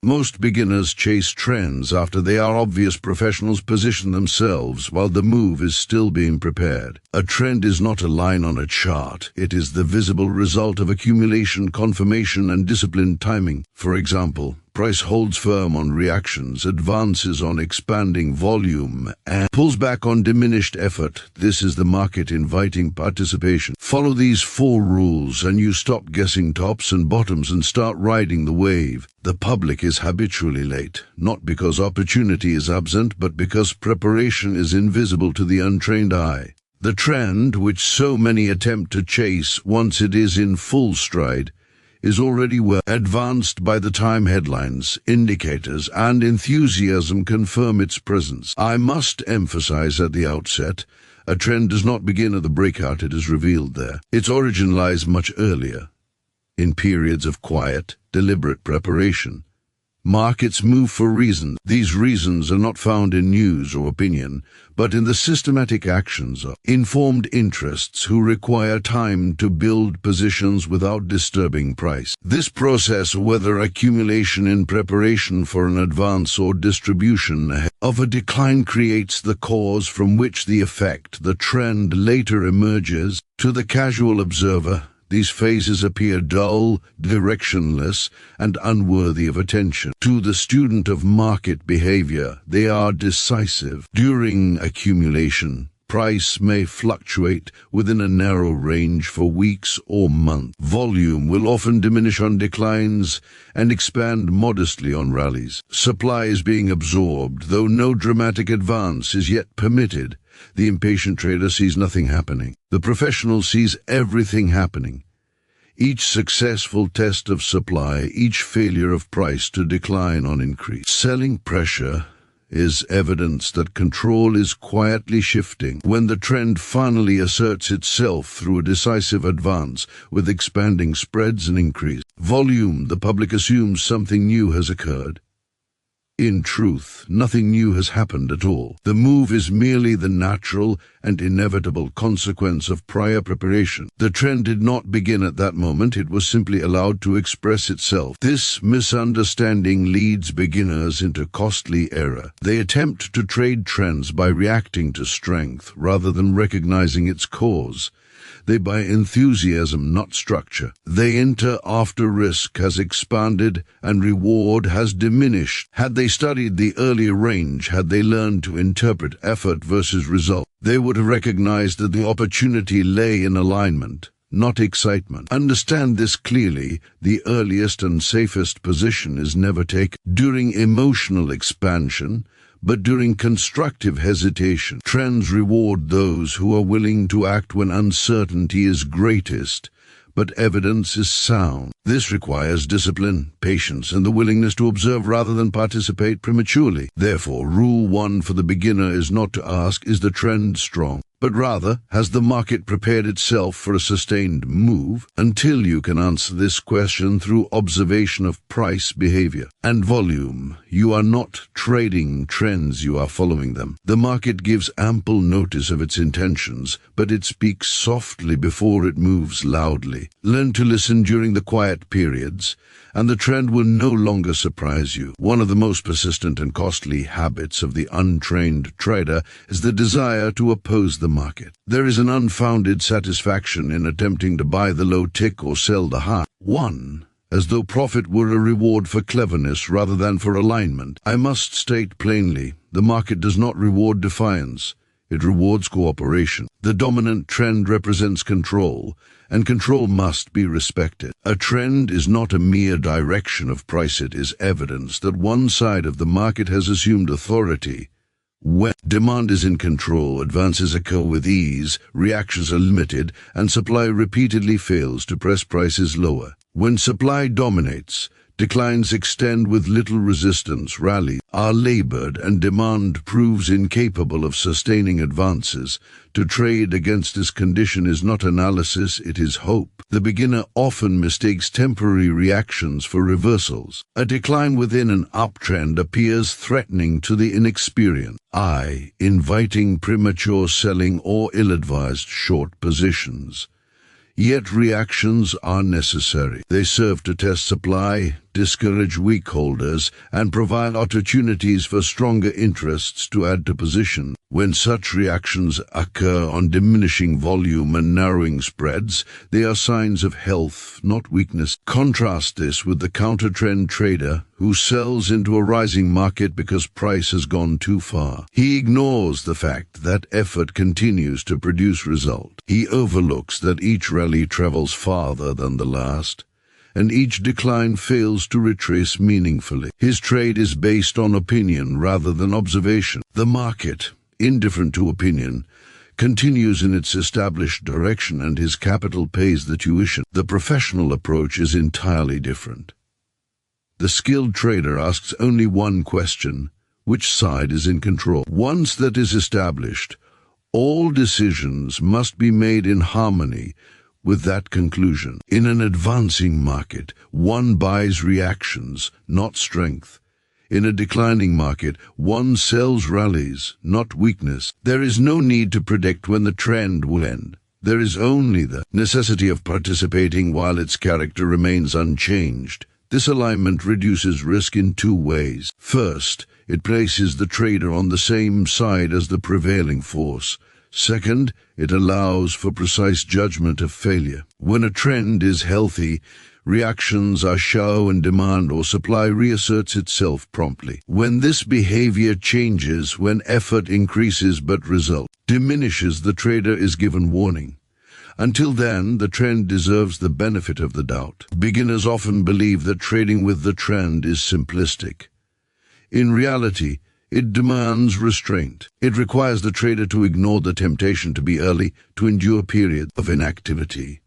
Most beginners chase trends after they are obvious. Professionals position themselves while the move is still being prepared. A trend is not a line on a chart. It is the visible result of accumulation, confirmation, and disciplined timing. For example, price holds firm on reactions, advances on expanding volume, and pulls back on diminished effort. This is the market inviting participation. Follow these 4 rules and you stop guessing tops and bottoms and start riding the wave. The public is habitually late, not because opportunity is absent, but because preparation is invisible to the untrained eye. The trend, which so many attempt to chase once it is in full stride, is already well advanced by the time headlines, indicators, and enthusiasm confirm its presence. I must emphasize at the outset, a trend does not begin at the breakout it is revealed there. Its origin lies much earlier, in periods of quiet, deliberate preparation. Markets move for reasons. These reasons are not found in news or opinion, but in the systematic actions of informed interests who require time to build positions without disturbing price. This process, whether accumulation in preparation for an advance or distribution ahead of a decline, creates the cause from which the effect, the trend, later emerges. To the casual observer, these phases appear dull, directionless, and unworthy of attention. To the student of market behavior, they are decisive. During accumulation, price may fluctuate within a narrow range for weeks or months. Volume will often diminish on declines and expand modestly on rallies. Supply is being absorbed, though no dramatic advance is yet permitted. The impatient trader sees nothing happening. The professional sees everything happening. Each successful test of supply, each failure of price to decline on increase. Selling pressure is evidence that control is quietly shifting. When the trend finally asserts itself through a decisive advance with expanding spreads and increased volume, the public assumes something new has occurred. In truth, nothing new has happened at all. The move is merely the natural and inevitable consequence of prior preparation. The trend did not begin at that moment, it was simply allowed to express itself. This misunderstanding leads beginners into costly error. They attempt to trade trends by reacting to strength rather than recognizing its cause. They buy enthusiasm, not structure. They enter after risk has expanded and reward has diminished. Had they studied the earlier range, had they learned to interpret effort versus result, they would have recognized that the opportunity lay in alignment, not excitement. Understand this clearly. The earliest and safest position is never taken during emotional expansion, but during constructive hesitation. Trends reward those who are willing to act when uncertainty is greatest, but evidence is sound. This requires discipline, patience, and the willingness to observe rather than participate prematurely. Therefore, rule 1 for the beginner is not to ask, is the trend strong? But rather, has the market prepared itself for a sustained move? Until you can answer this question through observation of price behavior and volume, you are not trading trends, you are following them. The market gives ample notice of its intentions, but it speaks softly before it moves loudly. Learn to listen during the quiet periods, and the trend will no longer surprise you. One of the most persistent and costly habits of the untrained trader is the desire to oppose the market. There is an unfounded satisfaction in attempting to buy the low tick or sell the high one, as though profit were a reward for cleverness rather than for alignment. I must state plainly, the market does not reward defiance. It rewards cooperation. The dominant trend represents control, and control must be respected. A trend is not a mere direction of price, it is evidence that one side of the market has assumed authority. When demand is in control, advances occur with ease, reactions are limited, and supply repeatedly fails to press prices lower. When supply dominates, declines extend with little resistance, rallies are labored, and demand proves incapable of sustaining advances. To trade against this condition is not analysis, it is hope. The beginner often mistakes temporary reactions for reversals. A decline within an uptrend appears threatening to the inexperienced eye, inviting premature selling or ill-advised short positions. Yet reactions are necessary. They serve to test supply, discourage weak holders, and provide opportunities for stronger interests to add to position. When such reactions occur on diminishing volume and narrowing spreads, they are signs of health, not weakness. Contrast this with the counter-trend trader who sells into a rising market because price has gone too far. He ignores the fact that effort continues to produce result. He overlooks that each rally travels farther than the last, and each decline fails to retrace meaningfully. His trade is based on opinion rather than observation. The market, indifferent to opinion, continues in its established direction, and his capital pays the tuition. The professional approach is entirely different. The skilled trader asks only one question: which side is in control? Once that is established, all decisions must be made in harmony with that conclusion. In an advancing market, one buys reactions, not strength. In a declining market, one sells rallies, not weakness. There is no need to predict when the trend will end. There is only the necessity of participating while its character remains unchanged. This alignment reduces risk in two ways. First, it places the trader on the same side as the prevailing force. Second, it allows for precise judgment of failure. When a trend is healthy, reactions are shallow and demand or supply reasserts itself promptly. When this behavior changes, when effort increases but result diminishes, the trader is given warning. Until then, the trend deserves the benefit of the doubt. Beginners often believe that trading with the trend is simplistic. In reality, it demands restraint. It requires the trader to ignore the temptation to be early, to endure periods of inactivity,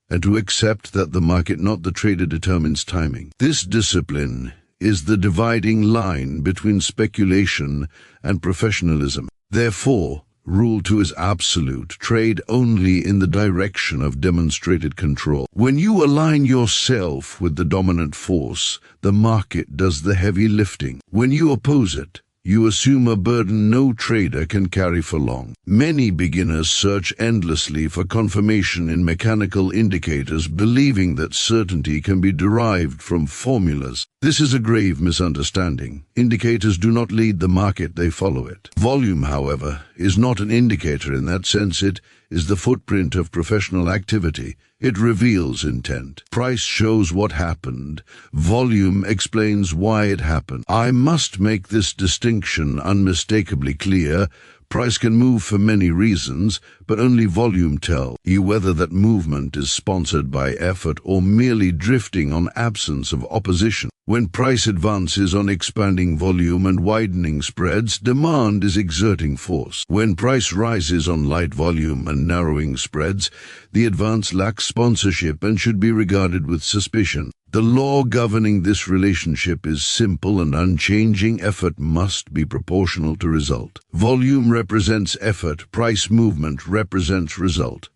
and to accept that the market, not the trader, determines timing. This discipline is the dividing line between speculation and professionalism. Therefore, Rule 2 is absolute. Trade only in the direction of demonstrated control. When you align yourself with the dominant force, the market does the heavy lifting. When you oppose it, you assume a burden no trader can carry for long. Many beginners search endlessly for confirmation in mechanical indicators, believing that certainty can be derived from formulas. This is a grave misunderstanding. Indicators do not lead the market, they follow it. Volume, however, is not an indicator in that sense. It is the footprint of professional activity. It reveals intent. Price shows what happened. Volume explains why it happened. I must make this distinction unmistakably clear. Price can move for many reasons, but only volume tells you whether that movement is sponsored by effort or merely drifting on absence of opposition. When price advances on expanding volume and widening spreads, demand is exerting force. When price rises on light volume and narrowing spreads, the advance lacks sponsorship and should be regarded with suspicion. The law governing this relationship is simple and unchanging. Effort must be proportional to result. Volume represents effort. Price movement represents result.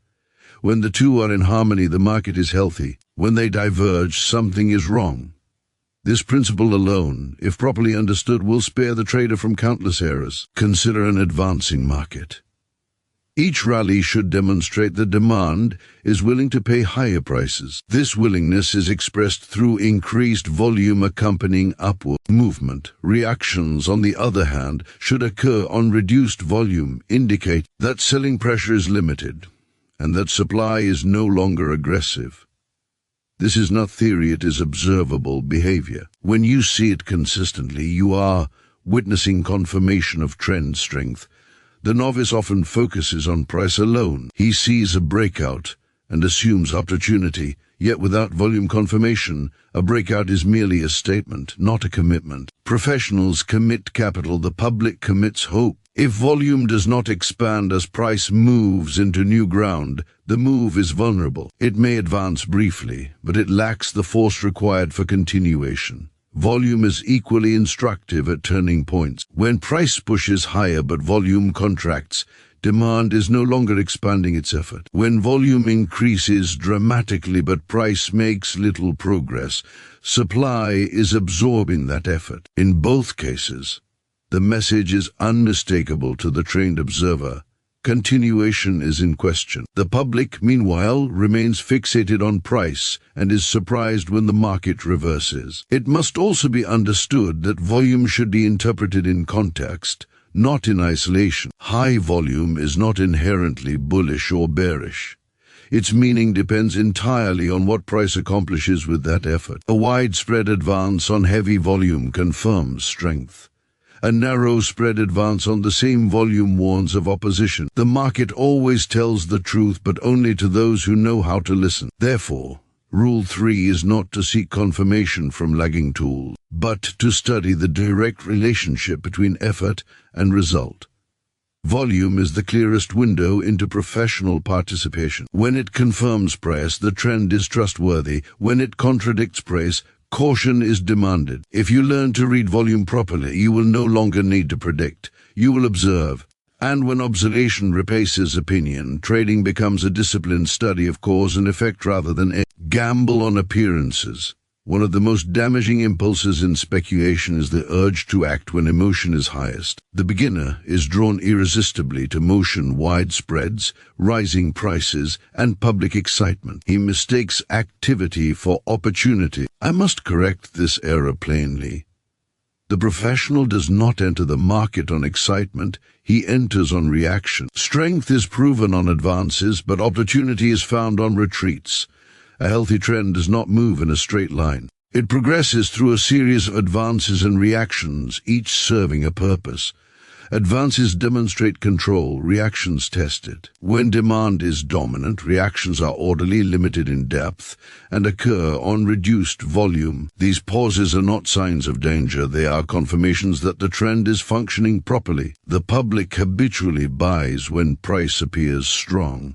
When the two are in harmony, the market is healthy. When they diverge, something is wrong. This principle alone, if properly understood, will spare the trader from countless errors. Consider an advancing market. Each rally should demonstrate that demand is willing to pay higher prices. This willingness is expressed through increased volume accompanying upward movement. Reactions, on the other hand, should occur on reduced volume, indicate that selling pressure is limited and that supply is no longer aggressive. This is not theory, it is observable behavior. When you see it consistently, you are witnessing confirmation of trend strength. The novice often focuses on price alone. He sees a breakout and assumes opportunity, yet without volume confirmation, a breakout is merely a statement, not a commitment. Professionals commit capital, the public commits hope. If volume does not expand as price moves into new ground, the move is vulnerable. It may advance briefly, but it lacks the force required for continuation. Volume is equally instructive at turning points. When price pushes higher but volume contracts, demand is no longer expanding its effort. When volume increases dramatically but price makes little progress, supply is absorbing that effort. In both cases, the message is unmistakable to the trained observer. Continuation is in question. The public, meanwhile, remains fixated on price and is surprised when the market reverses. It must also be understood that volume should be interpreted in context, not in isolation. High volume is not inherently bullish or bearish. Its meaning depends entirely on what price accomplishes with that effort. A widespread advance on heavy volume confirms strength. A narrow spread advance on the same volume warns of opposition. The market always tells the truth, but only to those who know how to listen. Therefore, Rule 3 is not to seek confirmation from lagging tools, but to study the direct relationship between effort and result. Volume is the clearest window into professional participation. When it confirms price, the trend is trustworthy. When it contradicts price, caution is demanded. If you learn to read volume properly, you will no longer need to predict. You will observe. And when observation replaces opinion, trading becomes a disciplined study of cause and effect rather than a gamble on appearances. One of the most damaging impulses in speculation is the urge to act when emotion is highest. The beginner is drawn irresistibly to motion, wide spreads, rising prices, and public excitement. He mistakes activity for opportunity. I must correct this error plainly. The professional does not enter the market on excitement, he enters on reaction. Strength is proven on advances, but opportunity is found on retreats. A healthy trend does not move in a straight line. It progresses through a series of advances and reactions, each serving a purpose. Advances demonstrate control, reactions test it. When demand is dominant, reactions are orderly, limited in depth, and occur on reduced volume. These pauses are not signs of danger, they are confirmations that the trend is functioning properly. The public habitually buys when price appears strong.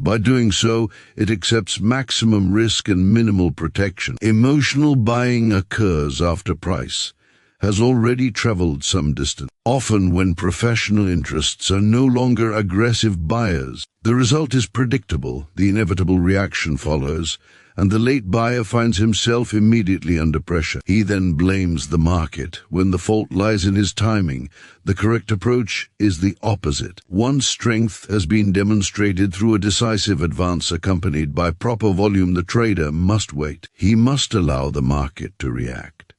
By doing so, it accepts maximum risk and minimal protection. Emotional buying occurs after price has already traveled some distance. Often when professional interests are no longer aggressive buyers, the result is predictable, the inevitable reaction follows, and the late buyer finds himself immediately under pressure. He then blames the market when the fault lies in his timing. The correct approach is the opposite. Once strength has been demonstrated through a decisive advance accompanied by proper volume, the trader must wait. He must allow the market to react.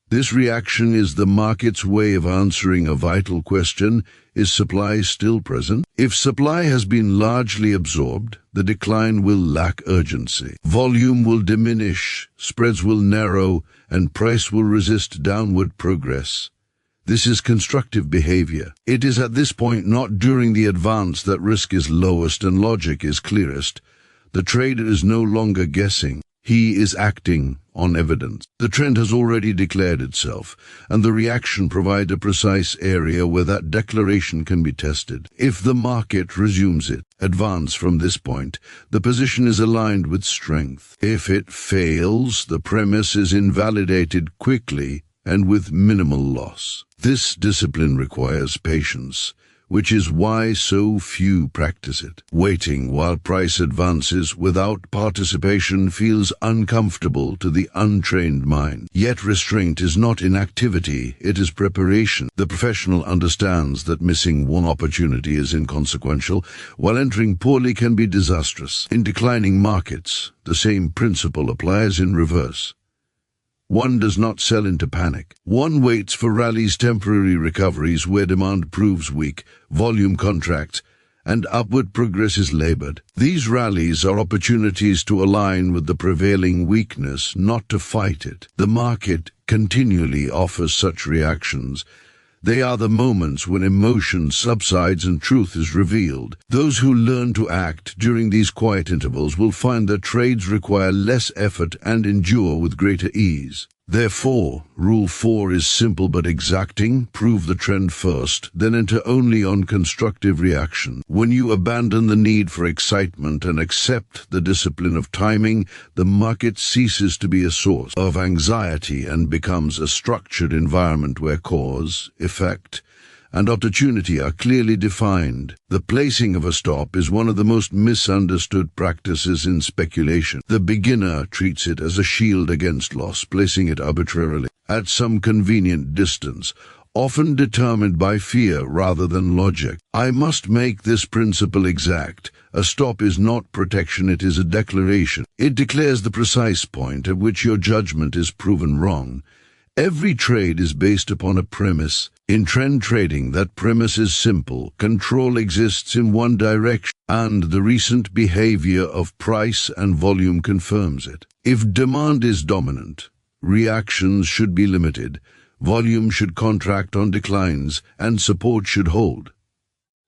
This reaction is the market's way of answering a vital question: is supply still present? If supply has been largely absorbed, the decline will lack urgency. Volume will diminish, spreads will narrow, and price will resist downward progress. This is constructive behavior. It is at this point, not during the advance, that risk is lowest and logic is clearest. The trader is no longer guessing. He is acting on evidence. The trend has already declared itself, and the reaction provides a precise area where that declaration can be tested. If the market resumes its advance from this point, the position is aligned with strength. If it fails, the premise is invalidated quickly and with minimal loss. This discipline requires patience, which is why so few practice it. Waiting while price advances without participation feels uncomfortable to the untrained mind. Yet restraint is not inactivity, it is preparation. The professional understands that missing one opportunity is inconsequential, while entering poorly can be disastrous. In declining markets, the same principle applies in reverse. One does not sell into panic. One waits for rallies, temporary recoveries where demand proves weak, volume contracts, and upward progress is labored. These rallies are opportunities to align with the prevailing weakness, not to fight it. The market continually offers such reactions. They are the moments when emotion subsides and truth is revealed. Those who learn to act during these quiet intervals will find that trades require less effort and endure with greater ease. Therefore, Rule 4 is simple but exacting. Prove the trend first, then enter only on constructive reaction. When you abandon the need for excitement and accept the discipline of timing, the market ceases to be a source of anxiety and becomes a structured environment where cause, effect, and opportunity are clearly defined. The placing of a stop is one of the most misunderstood practices in speculation. The beginner treats it as a shield against loss, placing it arbitrarily at some convenient distance, often determined by fear rather than logic. I must make this principle exact. A stop is not protection, it is a declaration. It declares the precise point at which your judgment is proven wrong. Every trade is based upon a premise. In trend trading, that premise is simple. Control exists in one direction, and the recent behavior of price and volume confirms it. If demand is dominant, reactions should be limited, volume should contract on declines, and support should hold.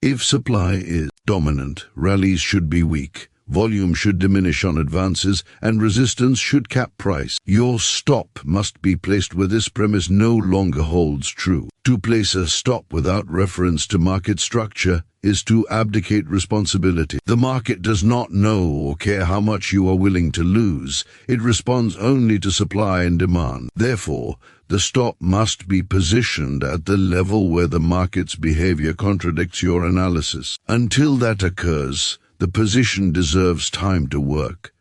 If supply is dominant, rallies should be weak, volume should diminish on advances, and resistance should cap price. Your stop must be placed where this premise no longer holds true. To place a stop without reference to market structure is to abdicate responsibility. The market does not know or care how much you are willing to lose. It responds only to supply and demand. Therefore, the stop must be positioned at the level where the market's behavior contradicts your analysis. Until that occurs, the position deserves time to work.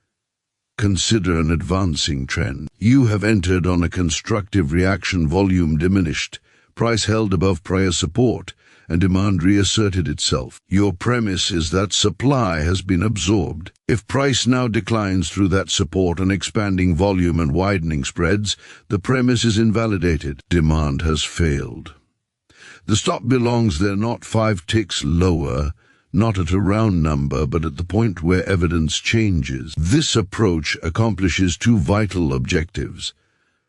Consider an advancing trend. You have entered on a constructive reaction, volume diminished, price held above prior support, and demand reasserted itself. Your premise is that supply has been absorbed. If price now declines through that support and expanding volume and widening spreads, the premise is invalidated. Demand has failed. The stop belongs there, not 5 ticks lower, not at a round number, but at the point where evidence changes. This approach accomplishes 2 vital objectives.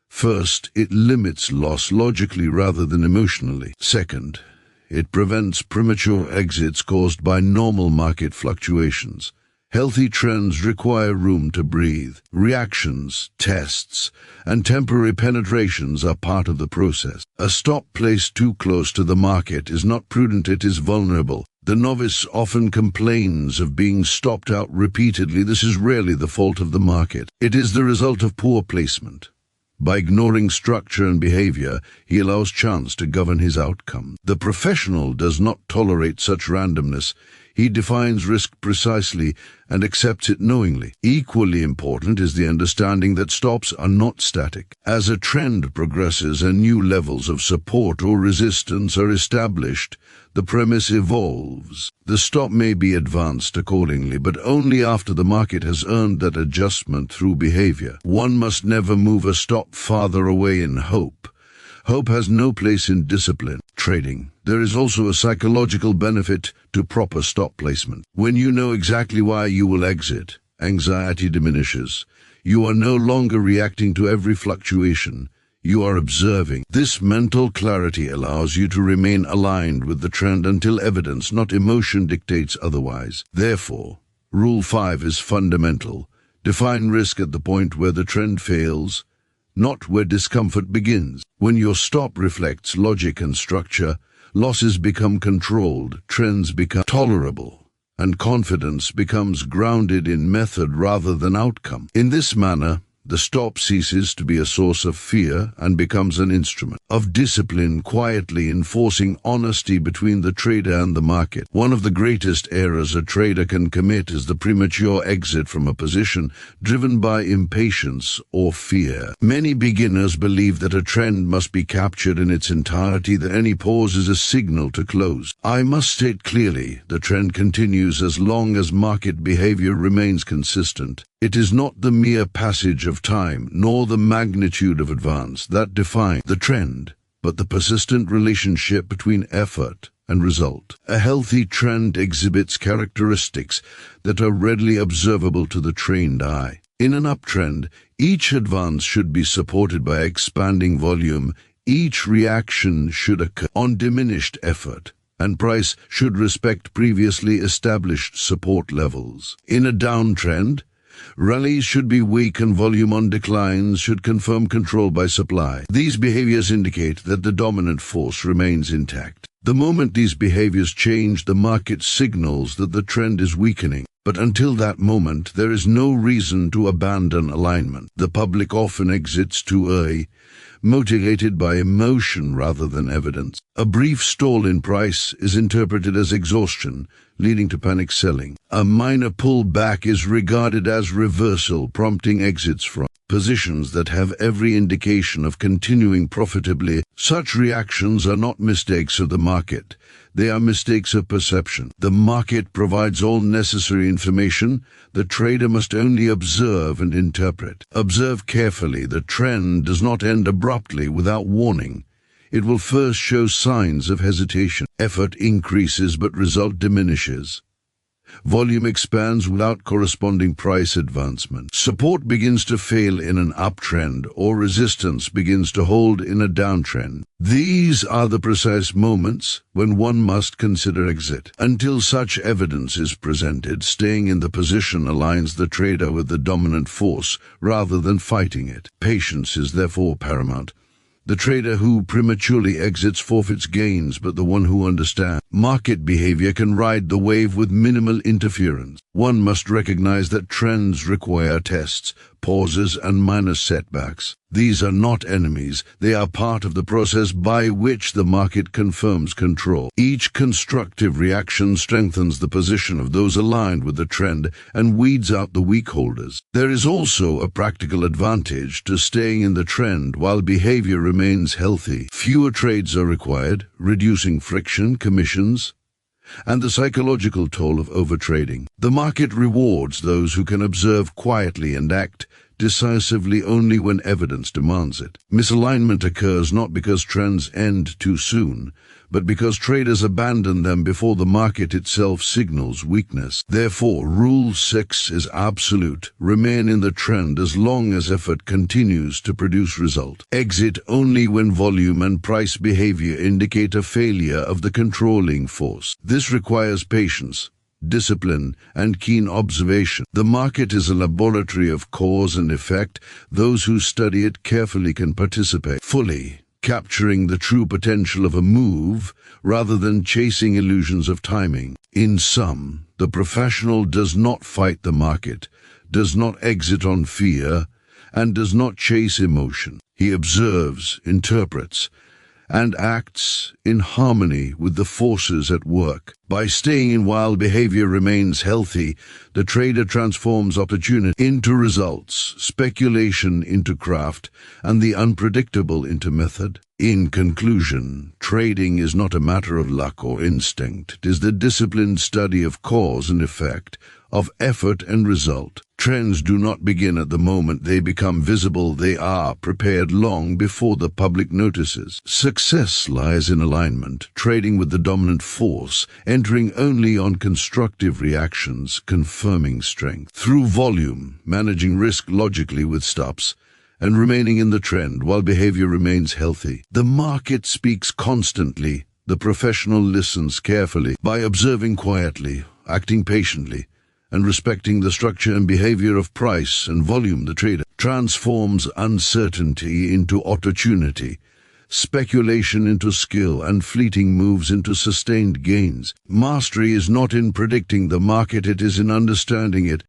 First, it limits loss logically rather than emotionally. Second, it prevents premature exits caused by normal market fluctuations. Healthy trends require room to breathe. Reactions, tests, and temporary penetrations are part of the process. A stop placed too close to the market is not prudent, it is vulnerable. The novice often complains of being stopped out repeatedly. This is rarely the fault of the market. It is the result of poor placement. By ignoring structure and behavior, he allows chance to govern his outcome. The professional does not tolerate such randomness. He defines risk precisely and accepts it knowingly. Equally important is the understanding that stops are not static. As a trend progresses and new levels of support or resistance are established, the premise evolves. The stop may be advanced accordingly, but only after the market has earned that adjustment through behavior. One must never move a stop farther away in hope. Hope has no place in discipline trading. There is also a psychological benefit to proper stop placement. When you know exactly why you will exit, anxiety diminishes. You are no longer reacting to every fluctuation. You are observing. This mental clarity allows you to remain aligned with the trend until evidence, not emotion, dictates otherwise. Therefore, Rule 5 is fundamental. Define risk at the point where the trend fails, not where discomfort begins. When your stop reflects logic and structure, losses become controlled, trends become tolerable, and confidence becomes grounded in method rather than outcome. In this manner, the stop ceases to be a source of fear and becomes an instrument of discipline, quietly enforcing honesty between the trader and the market. One of the greatest errors a trader can commit is the premature exit from a position driven by impatience or fear. Many beginners believe that a trend must be captured in its entirety, that any pause is a signal to close. I must state clearly, the trend continues as long as market behavior remains consistent. It is not the mere passage of time, nor the magnitude of advance that define the trend, but the persistent relationship between effort and result. A healthy trend exhibits characteristics that are readily observable to the trained eye. In an uptrend, each advance should be supported by expanding volume, each reaction should occur on diminished effort, and price should respect previously established support levels. In a downtrend, rallies should be weak and volume on declines should confirm control by supply. These behaviors indicate that the dominant force remains intact. The moment these behaviors change, the market signals that the trend is weakening. But until that moment, there is no reason to abandon alignment. The public often exits too early, motivated by emotion rather than evidence. A brief stall in price is interpreted as exhaustion, leading to panic selling. A minor pullback is regarded as reversal, prompting exits from positions that have every indication of continuing profitably. Such reactions are not mistakes of the market. They are mistakes of perception. The market provides all necessary information. The trader must only observe and interpret. Observe carefully. The trend does not end abruptly without warning. It will first show signs of hesitation. Effort increases but result diminishes. Volume expands without corresponding price advancement. Support begins to fail in an uptrend, or resistance begins to hold in a downtrend. These are the precise moments when one must consider exit. Until such evidence is presented, staying in the position aligns the trader with the dominant force rather than fighting it. Patience is therefore paramount. The trader who prematurely exits forfeits gains, but the one who understands market behavior can ride the wave with minimal interference. One must recognize that trends require tests, pauses, and minor setbacks. These are not enemies. They are part of the process by which the market confirms control. Each constructive reaction strengthens the position of those aligned with the trend and weeds out the weak holders. There is also a practical advantage to staying in the trend while behavior remains healthy. Fewer trades are required, reducing friction, commissions, and the psychological toll of overtrading. The market rewards those who can observe quietly and act decisively only when evidence demands it. Misalignment occurs not because trends end too soon, but because traders abandon them before the market itself signals weakness. Therefore, Rule 6 is absolute. Remain in the trend as long as effort continues to produce result. Exit only when volume and price behavior indicate a failure of the controlling force. This requires patience, discipline, and keen observation. The market is a laboratory of cause and effect. Those who study it carefully can participate fully, capturing the true potential of a move rather than chasing illusions of timing. In sum, the professional does not fight the market, does not exit on fear, and does not chase emotion. He observes, interprets, and acts in harmony with the forces at work. By staying in while behavior remains healthy, the trader transforms opportunity into results, speculation into craft, and the unpredictable into method. In conclusion, trading is not a matter of luck or instinct. It is the disciplined study of cause and effect, of effort and result. Trends do not begin at the moment they become visible. They are prepared long before the public notices. Success lies in alignment, trading with the dominant force, entering only on constructive reactions, confirming strength. Through volume, managing risk logically with stops, and remaining in the trend while behavior remains healthy. The market speaks constantly. The professional listens carefully. By observing quietly, acting patiently, and respecting the structure and behavior of price and volume, the trader transforms uncertainty into opportunity, speculation into skill, and fleeting moves into sustained gains. Mastery is not in predicting the market, it is in understanding it.